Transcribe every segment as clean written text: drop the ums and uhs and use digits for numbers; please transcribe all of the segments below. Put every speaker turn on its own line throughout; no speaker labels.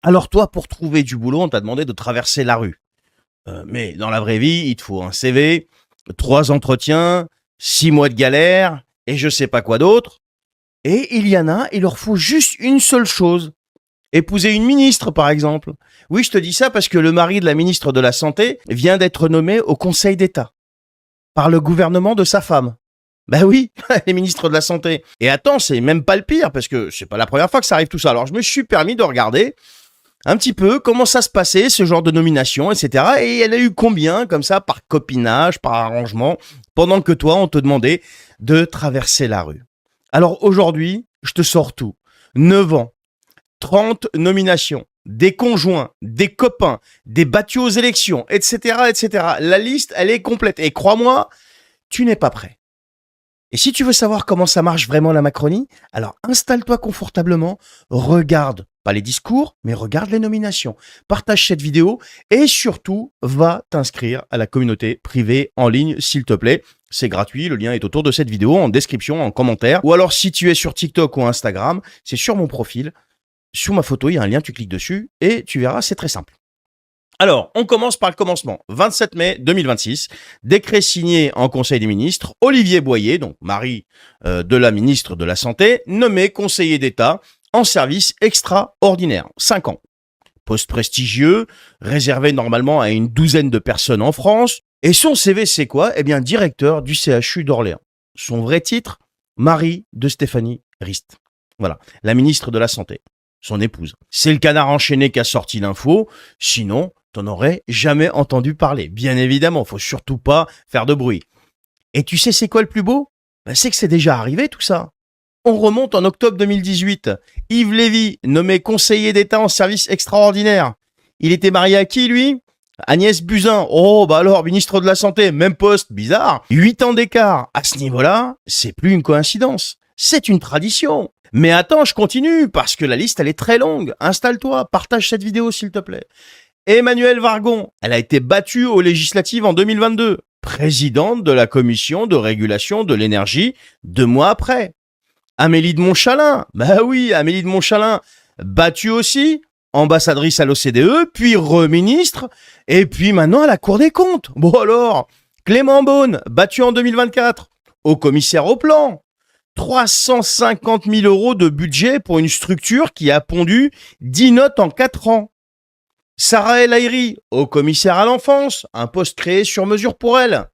Alors toi, pour trouver du boulot, on t'a demandé de traverser la rue. Mais dans la vraie vie, il te faut un CV, 3 entretiens, 6 mois de galère, et je sais pas quoi d'autre. Et il y en a, il leur faut juste une seule chose. Épouser une ministre, par exemple. Oui, je te dis ça parce que le mari de la ministre de la Santé vient d'être nommé au Conseil d'État. Par le gouvernement de sa femme. Ben oui, les ministres de la Santé. Et attends, c'est même pas le pire, parce que c'est pas la première fois que ça arrive tout ça. Alors je me suis permis de regarder un petit peu comment ça se passait, ce genre de nomination, etc. Et elle a eu combien, comme ça, par copinage, par arrangement, pendant que toi, on te demandait de traverser la rue. Alors aujourd'hui, je te sors tout. 9 ans, 30 nominations, des conjoints, des copains, des battus aux élections, etc., etc. La liste, elle est complète. Et crois-moi, tu n'es pas prêt. Et si tu veux savoir comment ça marche vraiment la Macronie, alors installe-toi confortablement, regarde, pas les discours, mais regarde les nominations, partage cette vidéo et surtout, va t'inscrire à la communauté privée en ligne, s'il te plaît. C'est gratuit, le lien est autour de cette vidéo, en description, en commentaire. Ou alors si tu es sur TikTok ou Instagram, c'est sur mon profil. Sous ma photo, il y a un lien, tu cliques dessus et tu verras, c'est très simple. Alors, on commence par le commencement. 27 mai 2026, décret signé en Conseil des ministres, Olivier Boyer, donc mari de la ministre de la Santé, nommé conseiller d'État en service extraordinaire. 5 ans. Poste prestigieux, réservé normalement à une douzaine de personnes en France. Et son CV, c'est quoi? Eh bien, directeur du CHU d'Orléans. Son vrai titre, mari de Stéphanie Rist. Voilà, la ministre de la Santé. Son épouse. C'est le Canard enchaîné qui a sorti l'info. Sinon, t'en aurais jamais entendu parler. Bien évidemment, faut surtout pas faire de bruit. Et tu sais c'est quoi le plus beau? C'est que c'est déjà arrivé tout ça. On remonte en octobre 2018. Yves Lévy, nommé conseiller d'État en service extraordinaire. Il était marié à qui, lui? Agnès Buzyn. Oh, bah alors, ministre de la Santé, même poste, bizarre. 8 ans d'écart. À ce niveau-là, c'est plus une coïncidence. C'est une tradition. Mais attends, je continue, parce que la liste, elle est très longue. Installe-toi, partage cette vidéo, s'il te plaît. Emmanuelle Wargon, elle a été battue aux législatives en 2022. Présidente de la commission de régulation de l'énergie 2 mois après. Amélie de Montchalin, bah oui, Amélie de Montchalin, battue aussi, ambassadrice à l'OCDE, puis re-ministre, et puis maintenant à la Cour des comptes. Bon alors, Clément Beaune, battu en 2024, au commissaire au plan. 350 000 € de budget pour une structure qui a pondu 10 notes en 4 ans. Sarah El Haïry, au commissaire à l'enfance, un poste créé sur mesure pour elle.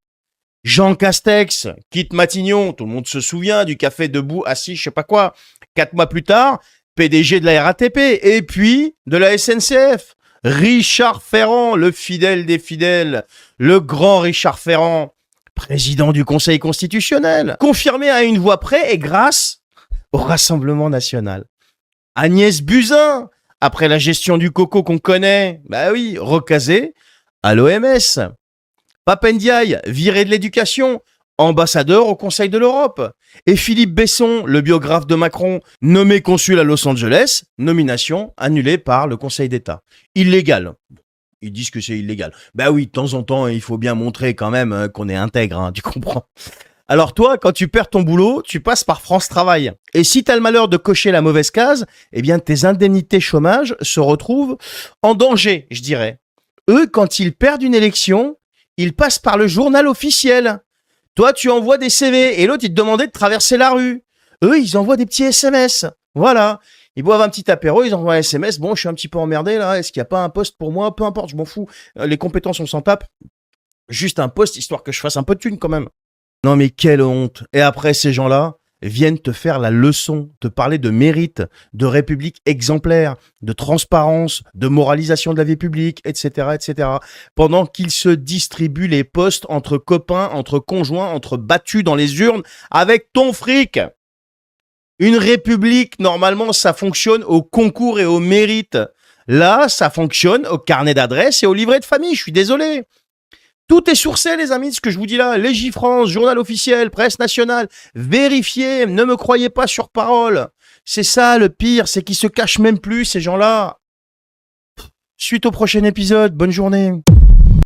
Jean Castex quitte Matignon, tout le monde se souvient du café debout assis, je sais pas quoi. 4 mois plus tard, PDG de la RATP et puis de la SNCF. Richard Ferrand, le fidèle des fidèles, le grand Richard Ferrand, président du Conseil constitutionnel, confirmé à une voix près et grâce au Rassemblement national. Agnès Buzyn, après la gestion du coco qu'on connaît, bah oui, recasé à l'OMS. Pape Ndiaye, viré de l'éducation, ambassadeur au Conseil de l'Europe. Et Philippe Besson, le biographe de Macron, nommé consul à Los Angeles, nomination annulée par le Conseil d'État. Illégal. Ils disent que c'est illégal. Bah oui, de temps en temps, il faut bien montrer quand même qu'on est intègre, hein, tu comprends. Alors toi, quand tu perds ton boulot, tu passes par France Travail. Et si t'as le malheur de cocher la mauvaise case, eh bien tes indemnités chômage se retrouvent en danger, je dirais. Eux, quand ils perdent une élection, ils passent par le journal officiel. Toi, tu envoies des CV et l'autre, il te demandait de traverser la rue. Eux, ils envoient des petits SMS. Voilà. Ils boivent un petit apéro, ils envoient un SMS. Bon, je suis un petit peu emmerdé là. Est-ce qu'il n'y a pas un poste pour moi? Peu importe, je m'en fous. Les compétences, on s'en tape. Juste un poste, histoire que je fasse un peu de thune quand même. Non mais quelle honte. Et après, ces gens-là viennent te faire la leçon, te parler de mérite, de république exemplaire, de transparence, de moralisation de la vie publique, etc., etc. Pendant qu'ils se distribuent les postes entre copains, entre conjoints, entre battus dans les urnes avec ton fric. Une république, normalement, ça fonctionne au concours et au mérite. Là, ça fonctionne au carnet d'adresse et au livret de famille. Je suis désolé. Tout est sourcé, les amis, ce que je vous dis là. Légifrance, journal officiel, presse nationale. Vérifiez, ne me croyez pas sur parole. C'est ça le pire, c'est qu'ils se cachent même plus, ces gens-là. Suite au prochain épisode, bonne journée.